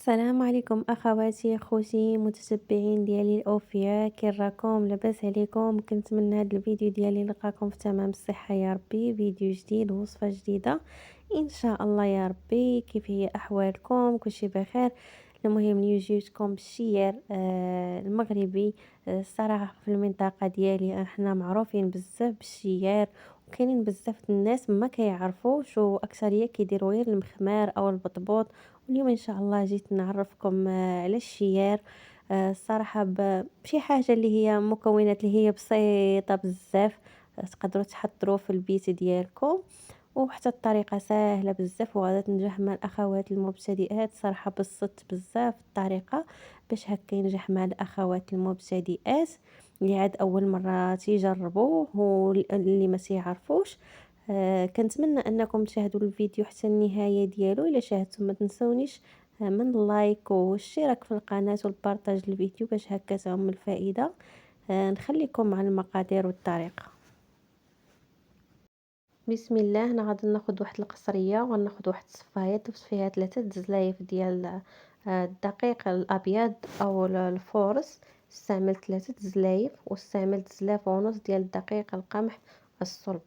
السلام عليكم اخواتي خوتي متتبعين ديالي الاوفياء، كي راكم لاباس عليكم؟ كنتمنى هذا الفيديو ديالي يلقاكم في تمام الصحه يا ربي. فيديو جديد ووصفه جديده ان شاء الله يا ربي. كيف هي احوالكم؟ كلشي بخير؟ المهم اليوم جيتكم بالشيار المغربي. الصراحه في المنطقه ديالي احنا معروفين بزاف بالشيار، وكاينين بزاف الناس ما كيعرفوش، واكثريه كيديروا غير المخمار او البطبوط. اليوم ان شاء الله جيت نعرفكم على الشيار. الصراحه بشي حاجه اللي هي مكونات اللي هي بسيطه بزاف. تقدروا تحضروا في البيت ديالكم، وحتى الطريقه سهله بزاف وغادا تنجح مع الاخوات المبتدئات. صراحه بسطت بزاف الطريقه باش هكا ينجح مع الاخوات المبتدئات اللي عاد اول مره تيجربوه واللي ما يعرفوش. كنتمنى انكم تشاهدوا الفيديو حتى النهايه ديالو. الا شاهدتم ما تنسونيش من اللايك والاشتراك في القناه والبارطاج الفيديو باش هكا تعم الفائده. نخليكم مع المقادير والطريقه. بسم الله. انا غادي ناخذ واحد القصريه وغناخذ واحد الصفايه، ضفت فيها 3 زلايف ديال الدقيق الابيض او الفورس. استعملت 3 زلايف، واستعملت زلاف ونص ديال الدقيق القمح الصلب.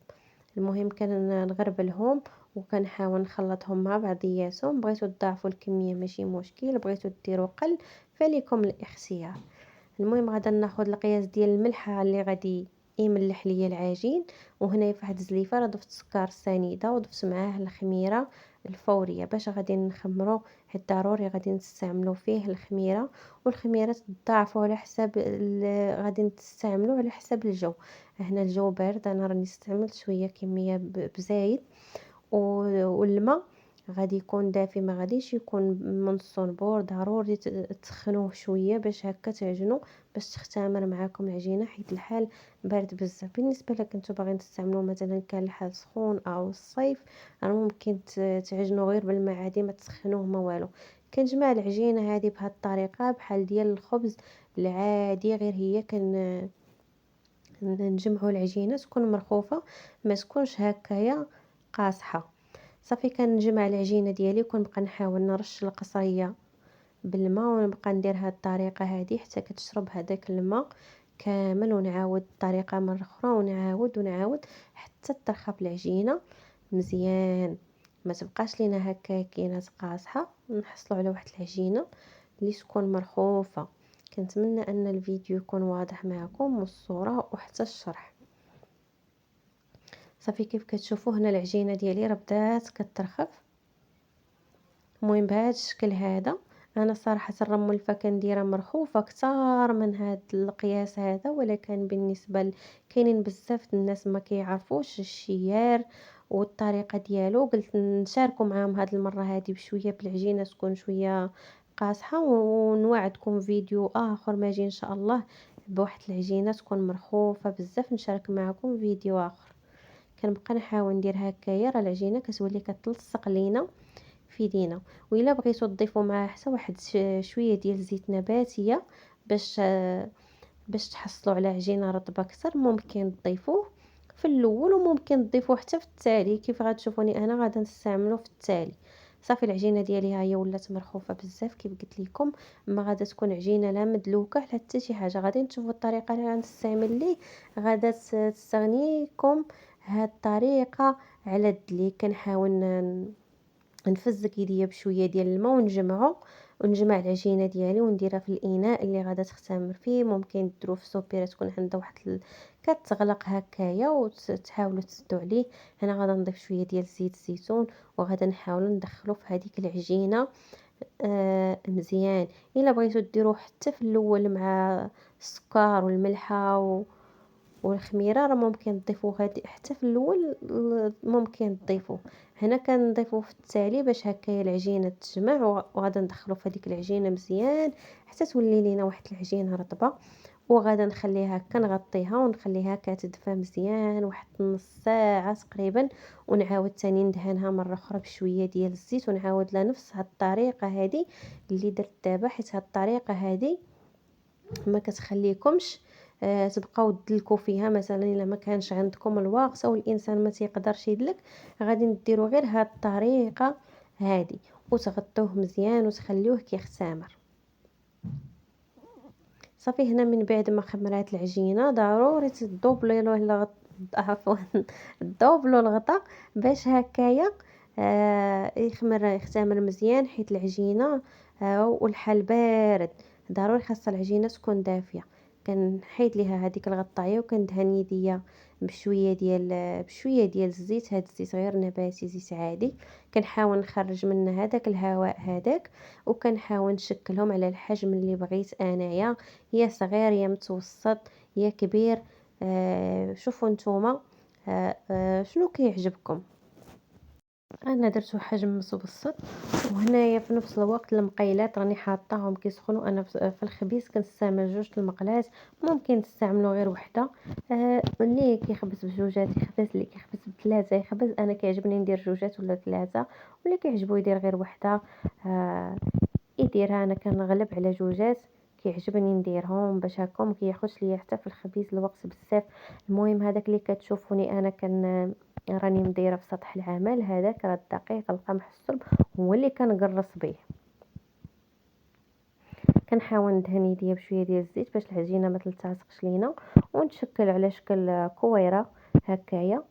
المهم نغربلهم وكنحاول نخلطهم مع بعضياتهم. بغيتو تضاعفوا الكميه ماشي مشكل، بغيتو ديروا قل فليكم الاختيار. المهم غادا ناخذ القياس ديال الملحه اللي غادي يملح ليا العجين. وهنا في واحد الزليفه راه ضفت سكر سنيده وضفت معاه الخميره الفوريه باش غادي نخمرو، حيت ضروري غادي نستعملو فيه الخميره. والخميره تضاعفوا على حساب غادي تستعملو على حساب الجو. هنا الجو بارد، انا راني استعملت شويه كميه بزايد. والماء غادي يكون دافي، ما غاديش يكون من الصنبور. ضروري تسخنوه شويه باش هكا تعجنوا، باش تختمر معاكم العجينه، حيت الحال بارد بزاف. بالنسبه لك انتم باغيين تستعملوا مثلا كان الحال سخون او الصيف، راه ممكن تعجنوا غير بالماء عادي، ما تسخنوه ما والو. كنجمع العجينه هذه بهذه الطريقه بحال ديال الخبز العادي، غير هي نجمعوا العجينه تكون مرخوفه، ما تكونش هكايا قاصحه. صافي كنجمع العجينه ديالي وكنبقى نحاول نرش القصريه بالماء، ونبقى ندير هاد الطريقه هذه حتى كتشرب هذاك الماء كامل. ونعاود الطريقه مره اخرى ونعاود حتى ترخف العجينه مزيان، ما تبقاش لينا هكا كاينه قاصحه. نحصلوا على واحد العجينه اللي تكون مرخوفه. كنتمنى ان الفيديو يكون واضح معكم والصوره وحتى الشرح. صافي كيف كتشوفوا هنا العجينه ديالي راه بدات كترخف. المهم بهذا الشكل هذا. انا صراحه الرملفه كنديرها مرخوفه اكثر من هذا القياس هذا، ولكن بالنسبه كاينين بزاف الناس ما كيعرفوش الشيار والطريقه ديالو، قلت نشاركوا معاهم هذه المره هذه بشويه بالعجينه تكون شويه قاصحه. ونوعدكم فيديو اخر ما يجي ان شاء الله بواحد العجينه تكون مرخوفه بزاف، نشارك معكم فيديو اخر. كنبقى نحاول ندير هكايا، راه العجينه كتولي كتلصق لينا في يدينا. وإلا بغيتو تضيفوا معها حتى واحد شويه ديال زيت نباتيه باش تحصلوا على عجينه رطبه اكثر، ممكن تضيفوه في الاول وممكن تضيفوه حتى في التالي. كيف غتشوفوني انا غادا نستعملو في التالي. صافي العجينه ديالي ها هي ولات مرخوفه بزاف كيف قلت لكم. ما غادا تكون عجينه لا مدلوكه لا حتى شي حاجه. غادي تشوفوا الطريقه اللي غنستعمل ليه، غادا تستغنيكم هاد الطريقه على الدليك. كنحاول نفزك يديا بشويه ديال الماء ونجمع العجينه ديالي ونديرها في الاناء اللي غادا تختمر فيه. ممكن ديروا في سوبيره تكون عندها واحد كتغلق هكايا وتحاولوا تسدوا عليه. هنا غادا نضيف شويه ديال زيت الزيتون وغادا نحاولوا ندخلوا في هذيك العجينه مزيان. الا بغيتو ديروه حتى في الاول مع السكر والملحه والخميره، راه ممكن تضيفوه هادي حتى في الاول، ممكن تضيفوه. هنا كنضيفوه في التالي باش هكايا العجينه تجمع. وغادا ندخلو في هذيك العجينه مزيان حتى تولي لينا واحد العجينه رطبه. وغادا نخليها هكا نغطيها ونخليها كتدفى مزيان واحد نص ساعه تقريبا. ونعاود تاني ندهنها مره اخرى بشويه ديال الزيت ونعاود لها نفس هاد الطريقه هذه اللي درت دابا، حيت هاد الطريقه هذه ما كتخليكمش تبقاو تدلكوا فيها. مثلا الا ما كانش عندكم الوقت او الانسان ما تيقدرش يدلك، غادي نديروا غير هاد الطريقه هذه. وتغطوه مزيان وتخليوه كيختمر. صافي هنا من بعد ما خمرات العجينه ضروري تدوبليلوه عفوا دوبلو الغطاء باش هكايا يختمر مزيان، حيت العجينه والحال بارد. ضروري خاصه العجينه تكون دافيه. كنحيد ليها هذيك الغطايه وكندهن يديا بشويه ديال الزيت. هاد الزيت غير نباتي، زيت عادي. كنحاول نخرج منه هذاك الهواء هذاك، وكنحاول نشكلهم على الحجم اللي بغيت انايا، يا صغير يا متوسط يا كبير. شوفوا نتوما شنو كيعجبكم. انا درتو حجم متوسط. وهنايا في نفس الوقت المقيلات راني حاطاهم كيسخنوا. انا في الخبيز كنستعمل جوج المقلات، ممكن تستعملوا غير وحده. اللي كيخبز بجوجات يخبز، اللي كيخبز بثلاثه يخبز. انا كيعجبني ندير جوجات ولا ثلاثه، واللي كيعجبو يدير غير وحده يديرها. انا كنغلب على جوجات، كيعجبني نديرهم باش هكا ما كياخذش ليا حتى في الخبيز الوقت بزاف. المهم هذاك اللي كتشوفوني انا راني مديره في سطح العمل، هذاك راه الدقيق القمح الصلب هو اللي كنقرص به. كنحاول ندهن يديا بشويه ديال الزيت باش العجينه ما تلتصقش لينا، ونشكل على شكل كويره هكايا،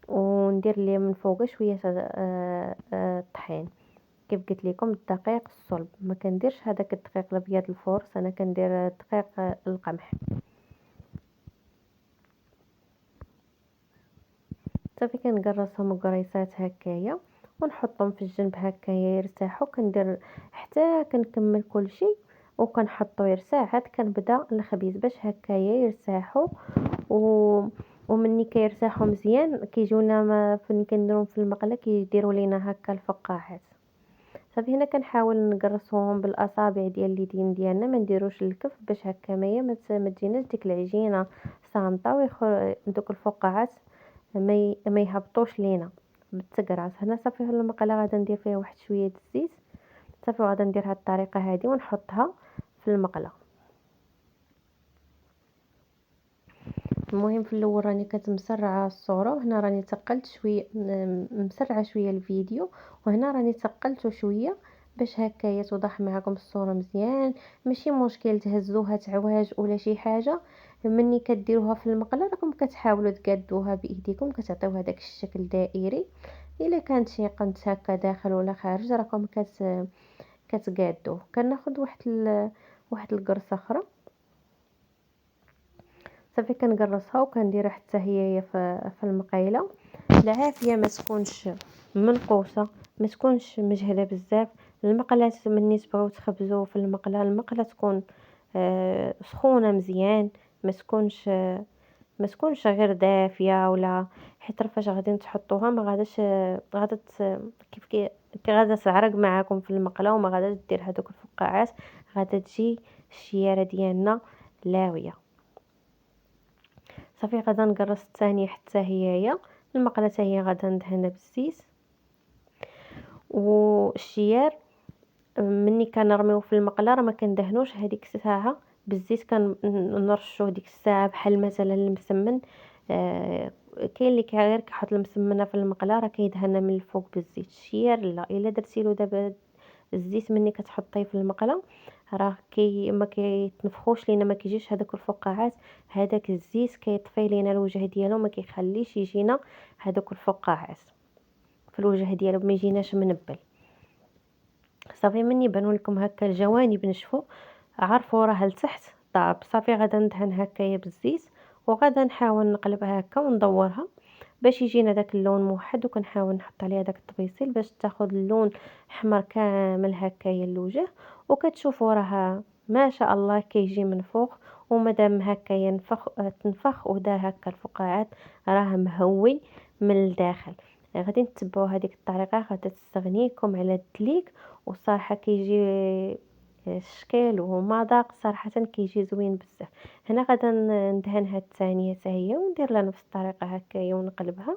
وندير ليه من فوق شويه الطحين. كيف قلت لكم الدقيق الصلب، ما كنديرش هذاك الدقيق الابيض الفورس، انا كندير دقيق القمح. صافي كنقرصهم قريصات هكايا ونحطهم في الجنب هكايا يرتاحوا. كندير حتى كنكمل كل شيء وكنحطو يرتاح، عاد كنبدا الخبيز باش هكايا يرتاحوا. ومني كيرتاحوا مزيان كيجونا ما فين كنديرهم في المقله كيديروا لينا هكا الفقاعات. صافي هنا كنحاول نقرصهم بالاصابع ديال اليدين ديالنا، ما نديروش الكف باش هكا ما تجيناش ديك العجينه صامته دوك الفقاعات ما يهبطوش لينا بالتقراص. هنا صافي في المقله غادي ندير فيها واحد شويه الزيت. صافي غادي ندير هاد الطريقه هذه ونحطها في المقله. المهم في الاول راني كتمسرعه الصوره، وهنا راني تقلت شويه مسرعه شويه الفيديو، وهنا راني تقلته شويه باش هكايا توضح معكم الصوره مزيان. ماشي مشكل تهزوها تعواج ولا شي حاجه. مني كديروها في المقله راكم كتحاولوا تقادوها بايديكم، كتعطيو هذاك الشكل دائري. الا كانت شي قنت هكا داخل ولا خارج راكم كتقادوه. كناخذ واحد القرصه اخرى. صافي كنقرصها وكنديرها حتى هي في المقيله. العافيه ما تكونش منقوصه، ما تكونش مجهده بزاف. المقلات مني تبغيو تخبزوا في المقله تكون سخونه مزيان، ما تكونش غير دافيه ولا. حيت فاش غادي تحطوها ما غاداش غادا كيف غادا تعرق معاكم في المقله، وما غاداش دير هذوك الفقاعات، غادا تجي الشياره ديالنا لاويه. صافي غادا نقرص الثانيه حتى هي المقله حتى هي غادا ندهنها بالزيت. والشيار مني كنرميو في المقله راه ما كندهنوش هذيك الساعه بالزيت، كنرشوه ديك الساعه بحال مثلا المسمن. كاين اللي غير كيحط المسمنه في المقله راه كيدهنها من الفوق بالزيت. الشيار لا، الا درتي له دابا الزيت مني كتحطيه في المقله راه ما كيتنفخوش لينا، ما كيجيش هذوك الفقاعات. هذاك الزيت كيطفي لينا الوجه ديالو، ما كيخليش يجينا هذوك الفقاعات في الوجه ديالو، ما يجيناش منبل. صافي من يبانوا لكم هكا الجوانب نشفوا عرفوا راه لتحت طاب. صافي غادا ندهن هكايا بالزيت، وغادا نحاول نقلبها هكا وندورها باش يجينا داك اللون موحد. وكنحاول نحط عليها داك الطبيصيل باش تاخذ اللون احمر كامل هكايا الوجه. وكتشوفوا راه ما شاء الله كيجي من فوق، ومادام هكايا تنفخ ودار هكا الفقاعات راه مهوي من الداخل. غادي نتبعوا هذيك الطريقه غادا تستغنيكم على الدليك. وصراحه كيجي الشكل ومذاق صراحه كيجي زوين بزاف. هنا غادا ندهنها الثانيه حتى هي وندير لها نفس الطريقه هكايا ونقلبها.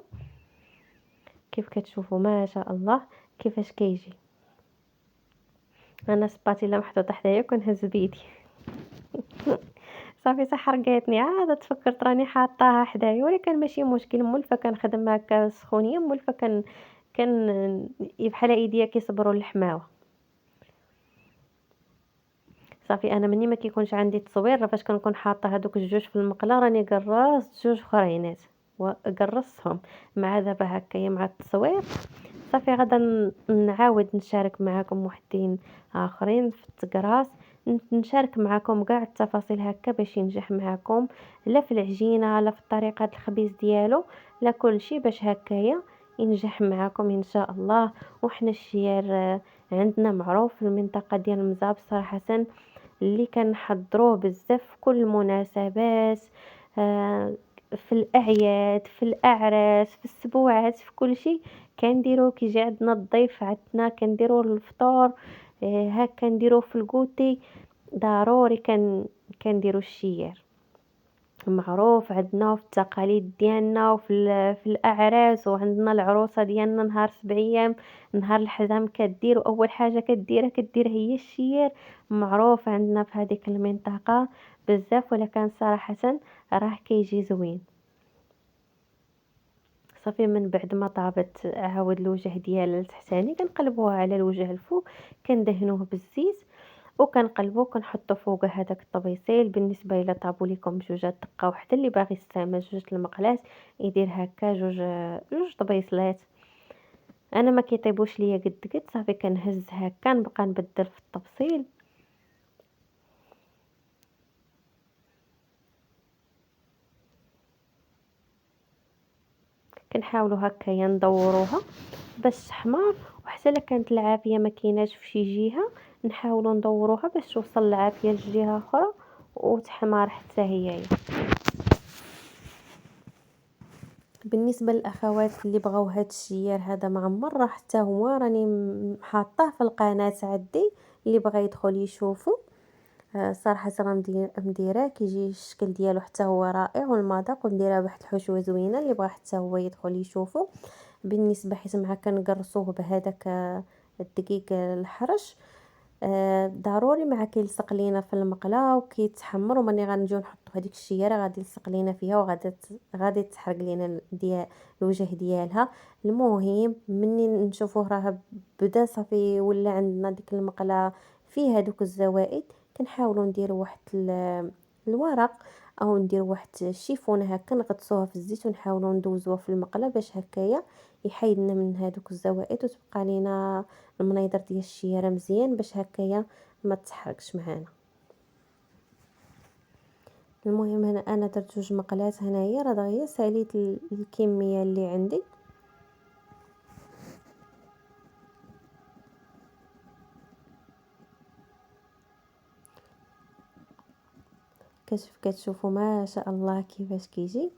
كيف كتشوفوا ما شاء الله كيفاش كيجي. انا سباتيلا محطوطه حدايا كنهز بيدي صافي حتى حرقاتني، عاد تفكرت راني حاطاها حدايا، ولكن ماشي مشكل. مولفه كنخدم هكا سخونيه، مولفه كان بحال ايديا كيصبروا الحماوه. صافي انا مني ما كيكونش عندي التصوير، راه فاش كنكون حاطه هادوك الجوج في المقله راني قرصت جوج اخرينات وقرصتهم. مع دابا هكايا مع التصوير صافي غادا نعاود نشارك معاكم وحدين اخرين في التقراص. نشارك معاكم كاع التفاصيل هكا باش ينجح معاكم، لا في العجينه لا في طريقه الخبيز ديالو، لا كل شيء باش هكايا ينجح معاكم ان شاء الله. وحنا الشيار عندنا معروف في المنطقه ديال مزاب صراحه، اللي كنحضروه بزاف في كل المناسبات، في الاعياد في الاعراس في السبوعات في كل شيء كنديروه. كيجي عندنا الضيف عندنا كنديروه الفطور، هكا نديروه في الكوتي. ضروري كنديروا الشيار، معروف عندنا في التقاليد ديالنا في الاعراس. وعندنا العروسه ديالنا نهار 7 ايام، نهار الحزام كدير، واول حاجه كدير هي الشير. معروف عندنا في هذيك المنطقه بزاف، ولكن صراحه راه كيجي زوين. صافي من بعد ما طابت عاود الوجه ديالها التحتاني كنقلبوها على الوجه الفوق، كندهنوه بالزيت وكنقلبو كنحطو فوق هذاك الطبيصيل. بالنسبه الى طابوا لكم جوجات دقه وحده، اللي باغي يستعمل جوج المقلات يدير هكا جوج طبيصلات. انا ما كيطيبوش ليا قد قد، صافي كنهز هكا نبقى نبدل في التفصيل. كنحاولوا هكايا ندوروها باش تحمر، وحتى الا كانت العافيه ما كايناش في شي جهه نحاولوا ندوروها باش توصل العافيه لجهه اخرى وتحمر حتى هي. بالنسبه للاخوات اللي بغاو هاد الشيار هذا معمر، راه حتى هو راني حاطاه في القناه عندي، اللي بغى يدخل يشوفه. صراحه راه مديره كيجي الشكل ديالو حتى هو رائع، والمذاق ومديره واحد الحشوه زوينه اللي بغى حتى هو يدخل يشوفه. بالنسبه حيت مع كنقرصوه بهذاك الدقيق الحرش، ضروري مع كيلصق لينا في المقله وكيتحمر، ومني غنجيو نحطو هذيك الشياره غادي يلصق لينا فيها غادي تحرق لينا ديال الوجه ديالها. المهم مني نشوفوه راه بدا صافي ولا عندنا ديك المقله فيه هذوك الزوائد، كنحاولوا نديروا واحد الورق او ندير واحد الشيفونه هكا نغطسوها في الزيت ونحاولوا ندوزوها في المقله باش هكايا يحيد لنا من هذوك الزوائد وتبقى لينا المنيضر ديال الشياره مزيان باش هكايا ما تحرقش معانا. المهم انا درت جوج مقلات هنايا، راه دغيا ساليت الكميه اللي عندي. كتشوفوا ما شاء الله كيفاش كيجي،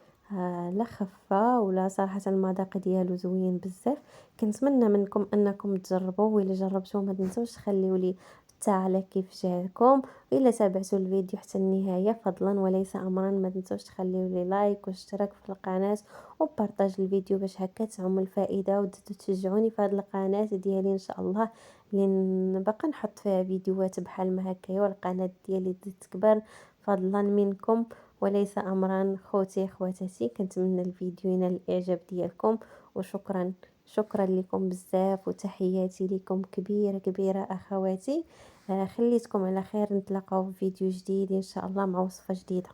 لا خفه ولا صراحه المذاق ديالو زوين بزاف. كنتمنى منكم انكم تجربوه، والا جربتوه ما تنسوش تخليوا لي التعليق كيف جاكم. الا تابعتوا الفيديو حتى النهايه فضلا وليس امرا ما تنسوش تخليوا لي لايك واشتراك في القناه وبارطاج الفيديو باش هكا تعم الفائده وتزيدوا تشجعوني في هذه القناه ديالي ان شاء الله، اللي نبقى نحط فيها فيديوهات بحال ما هكايا والقناه ديالي تزيد تكبر فضلا منكم وليس امرا. خوتي خواتاتي كنتمنى الفيديو ينال الاعجاب ديالكم، وشكرا شكرا لكم بزاف، وتحياتي لكم كبيره كبيره اخواتي. خليتكم على خير، نتلاقاو في فيديو جديد ان شاء الله مع وصفه جديده.